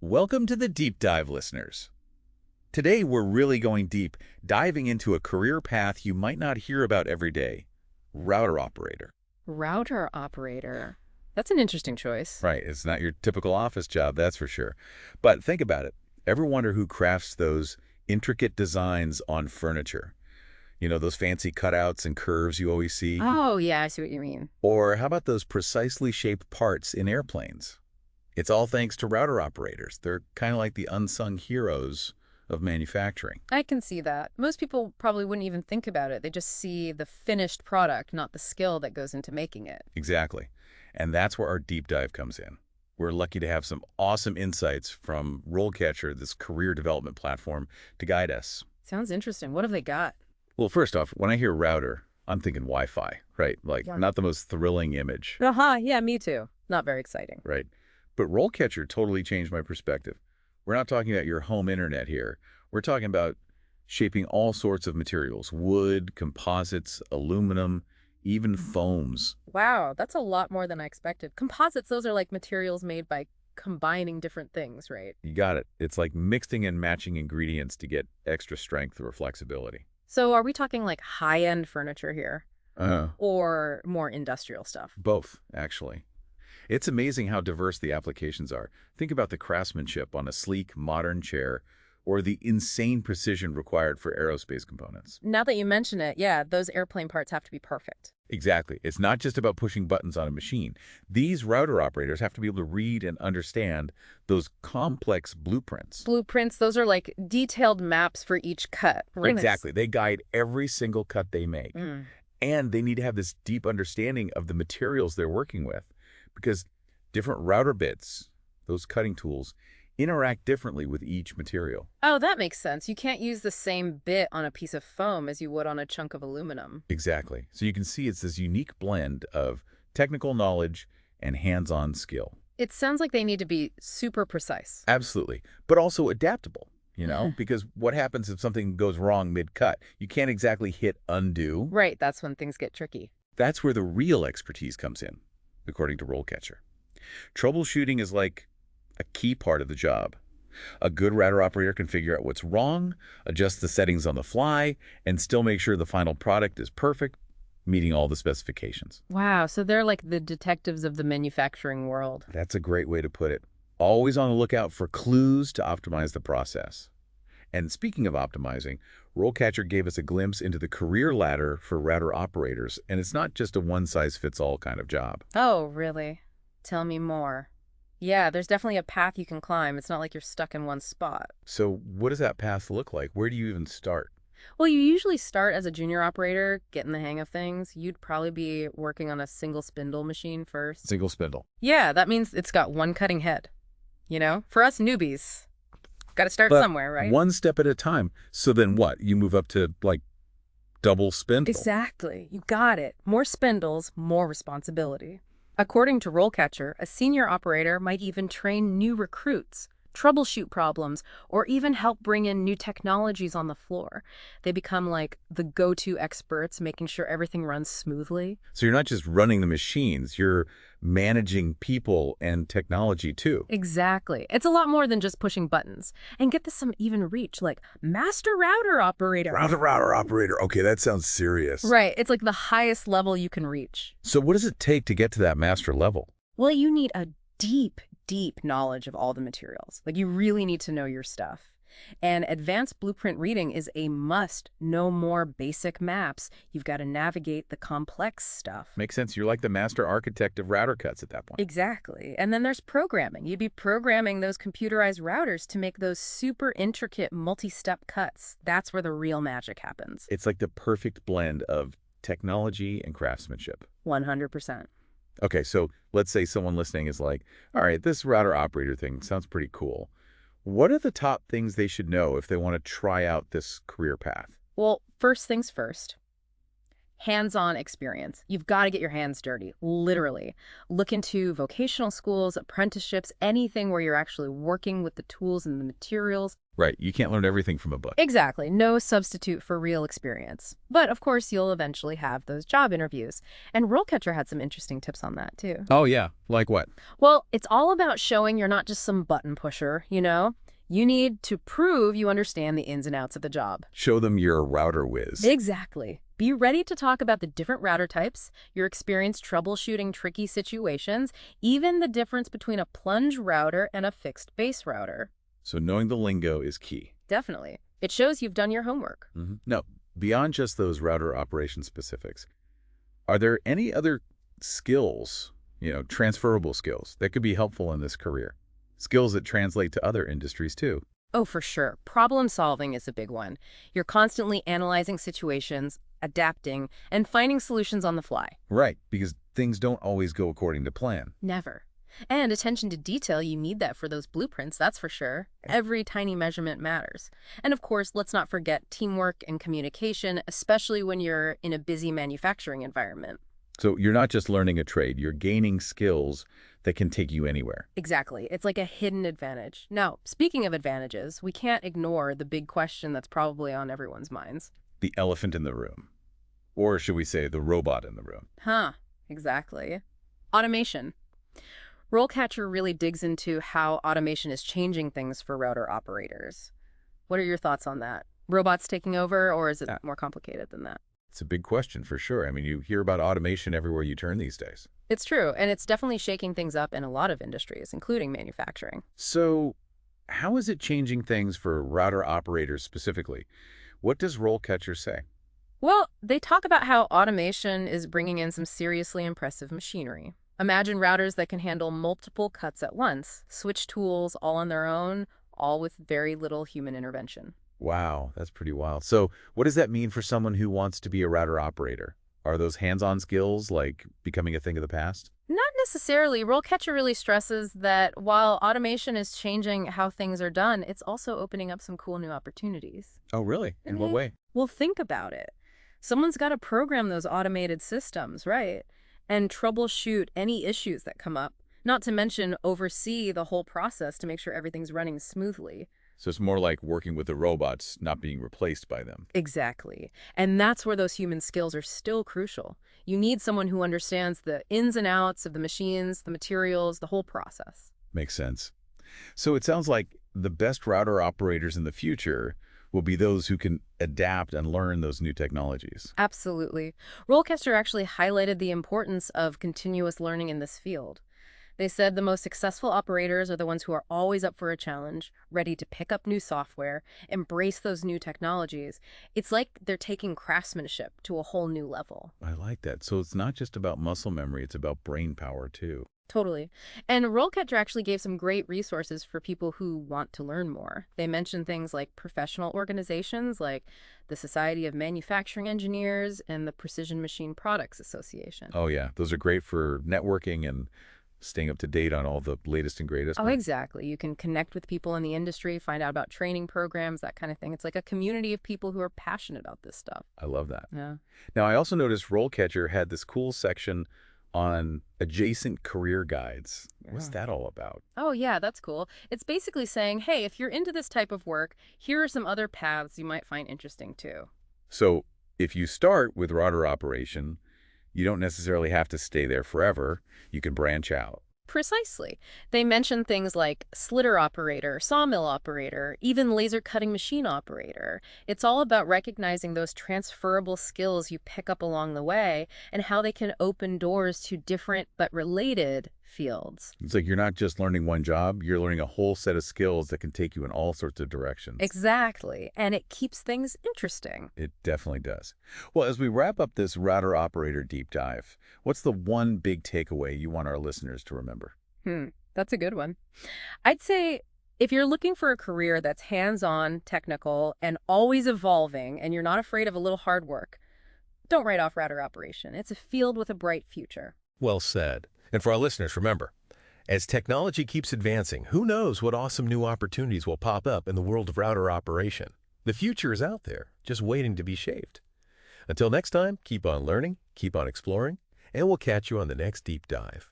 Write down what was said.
Welcome to the Deep Dive, listeners. Today, we're really going deep, diving into a career path you might not hear about every day, router operator. Router operator. That's an interesting choice. Right, it's not your typical office job, that's for sure. But think about it. Ever wonder who crafts those intricate designs on furniture? You know, those fancy cutouts and curves you always see? Oh, yeah, I see what you mean. Or how about those precisely shaped parts in airplanes? It's all thanks to router operators. They're kind of like the unsung heroes of manufacturing. I can see that. Most people probably wouldn't even think about it. They just see the finished product, not the skill that goes into making it. Exactly. And that's where our deep dive comes in. We're lucky to have some awesome insights from RoleCatcher, this career development platform, to guide us. Sounds interesting. What have they got? Well, first off, when I hear router, I'm thinking Wi-Fi, right? Like, Yeah. not the most thrilling image, Yeah, me too. Not very exciting. right? But RoleCatcher totally changed my perspective. We're not talking about your home internet here. We're talking about shaping all sorts of materials: wood, composites, aluminum, even foams. Wow, that's a lot more than I expected. Composites, those are like materials made by combining different things, right? You got it. It's like mixing and matching ingredients to get extra strength or flexibility. So are we talking like high-end furniture here Uh, or more industrial stuff? both, actually. It's amazing how diverse the applications are. Think about the craftsmanship on a sleek, modern chair, or the insane precision required for aerospace components. Now that you mention it, yeah, those airplane parts have to be perfect. Exactly. It's not just about pushing buttons on a machine. These router operators have to be able to read and understand those complex blueprints. Blueprints, those are like detailed maps for each cut. Exactly. They guide every single cut they make. Mm. And they need to have this deep understanding of the materials they're working with, because different router bits, those cutting tools, interact differently with each material. Oh, that makes sense. You can't use the same bit on a piece of foam as you would on a chunk of aluminum. Exactly. So you can see it's this unique blend of technical knowledge and hands-on skill. It sounds like they need to be super precise. Absolutely. But also adaptable, because what happens if something goes wrong mid-cut? You can't exactly hit undo. Right, that's when things get tricky. That's where the real expertise comes in, according to RoleCatcher. Troubleshooting is like a key part of the job. A good router operator can figure out what's wrong, adjust the settings on the fly, and still make sure the final product is perfect, meeting all the specifications. Wow, so they're like the detectives of the manufacturing world. That's a great way to put it. Always on the lookout for clues to optimize the process. And speaking of optimizing, RoleCatcher gave us a glimpse into the career ladder for router operators, and it's not just a one-size-fits-all kind of job. Oh, really? Tell me more. Yeah, there's definitely a path you can climb. It's not like you're stuck in one spot. So what does that path look like? Where do you even start? Well, you usually start as a junior operator, getting the hang of things. You'd probably be working on a single spindle machine first. Single spindle. Yeah, that means it's got one cutting head. For us newbies, got to start But somewhere, right? one step at a time. So then what? You move up to, like, double spindle? Exactly. You got it. More spindles, more responsibility. According to RoleCatcher, a senior operator might even train new recruits, troubleshoot problems, or even help bring in new technologies on the floor. They become like the go-to experts, making sure everything runs smoothly. So you're not just running the machines, you're managing people and technology too. Exactly. It's a lot more than just pushing buttons. And get this some even reach, like master router operator. Router operator. Okay, that sounds serious. Right. It's like the highest level you can reach. So what does it take to get to that master level? Well, you need a deep knowledge of all the materials. Like, you really need to know your stuff. And advanced blueprint reading is a must. No more basic maps. You've got to navigate the complex stuff. Makes sense. You're like the master architect of router cuts at that point. Exactly. And then there's programming. You'd be programming those computerized routers to make those super intricate multi-step cuts. That's where the real magic happens. It's like the perfect blend of technology and craftsmanship. 100%. Okay, so let's say someone listening is like, all right, this router operator thing sounds pretty cool. What are the top things they should know if they want to try out this career path? Well, first things first. Hands-on experience. You've got to get your hands dirty, literally. Look into vocational schools, apprenticeships, anything where you're actually working with the tools and the materials. Right, you can't learn everything from a book. Exactly. No substitute for real experience. But of course, you'll eventually have those job interviews. And RoleCatcher had some interesting tips on that, too. Oh, yeah. Like what? Well, it's all about showing you're not just some button pusher, you know? You need to prove you understand the ins and outs of the job. Show them you're a router whiz. Exactly. Be ready to talk about the different router types, your experience troubleshooting tricky situations, even the difference between a plunge router and a fixed base router. So knowing the lingo is key. Definitely. It shows you've done your homework. No, beyond just those router operation specifics, are there any other skills, transferable skills that could be helpful in this career? Skills that translate to other industries too. Oh, for sure. Problem solving is a big one. You're constantly analyzing situations, adapting, and finding solutions on the fly. Right, because things don't always go according to plan. Never. And attention to detail, you need that for those blueprints, that's for sure. Every tiny measurement matters. And of course, let's not forget teamwork and communication, especially when you're in a busy manufacturing environment. So you're not just learning a trade, you're gaining skills that can take you anywhere. Exactly. It's like a hidden advantage. Now, speaking of advantages, we can't ignore the big question that's probably on everyone's minds. The elephant in the room. Or should we say the robot in the room? Exactly. Automation. RoleCatcher really digs into how automation is changing things for router operators. What are your thoughts on that? Robots taking over, or is it more complicated than that? It's a big question for sure. I mean, you hear about automation everywhere you turn these days. It's true, and it's definitely shaking things up in a lot of industries, including manufacturing. So how is it changing things for router operators specifically? What does RoleCatcher say? Well, they talk about how automation is bringing in some seriously impressive machinery. Imagine routers that can handle multiple cuts at once, switch tools all on their own, all with very little human intervention. Wow, that's pretty wild. So what does that mean for someone who wants to be a router operator? Are those hands-on skills like becoming a thing of the past? Not necessarily. RoleCatcher really stresses that while automation is changing how things are done, it's also opening up some cool new opportunities. Oh, really? In what way? Well, think about it. Someone's got to program those automated systems, right? And troubleshoot any issues that come up, not to mention oversee the whole process to make sure everything's running smoothly. So it's more like working with the robots, not being replaced by them. Exactly. And that's where those human skills are still crucial. You need someone who understands the ins and outs of the machines, the materials, the whole process. Makes sense. So it sounds like the best router operators in the future will be those who can adapt and learn those new technologies. Absolutely. RoleCatcher actually highlighted the importance of continuous learning in this field. They said the most successful operators are the ones who are always up for a challenge, ready to pick up new software, embrace those new technologies. It's like they're taking craftsmanship to a whole new level. I like that. So it's not just about muscle memory, it's about brain power too. Totally. And RoleCatcher actually gave some great resources for people who want to learn more. They mentioned things like professional organizations like the Society of Manufacturing Engineers and the Precision Machine Products Association. Oh yeah, those are great for networking and staying up to date on all the latest and greatest. Oh, exactly. You can connect with people in the industry, find out about training programs, that kind of thing. It's like a community of people who are passionate about this stuff. I love that. Yeah. Now, I also noticed RoleCatcher had this cool section on adjacent career guides. What's that all about? Oh, yeah, that's cool. It's basically saying, hey, if you're into this type of work, here are some other paths you might find interesting too. So if you start with router operation, you don't necessarily have to stay there forever. You can branch out. Precisely. They mention things like slitter operator, sawmill operator, even laser cutting machine operator. It's all about recognizing those transferable skills you pick up along the way and how they can open doors to different but related fields. It's like you're not just learning one job, you're learning a whole set of skills that can take you in all sorts of directions. Exactly. And it keeps things interesting. It definitely does. Well, as we wrap up this router operator deep dive, what's the one big takeaway you want our listeners to remember? That's a good one. I'd say if you're looking for a career that's hands-on, technical, and always evolving, and you're not afraid of a little hard work, don't write off router operation. It's a field with a bright future. Well said. And for our listeners, remember, as technology keeps advancing, who knows what awesome new opportunities will pop up in the world of router operation. The future is out there, just waiting to be shaped. Until next time, keep on learning, keep on exploring, and we'll catch you on the next deep dive.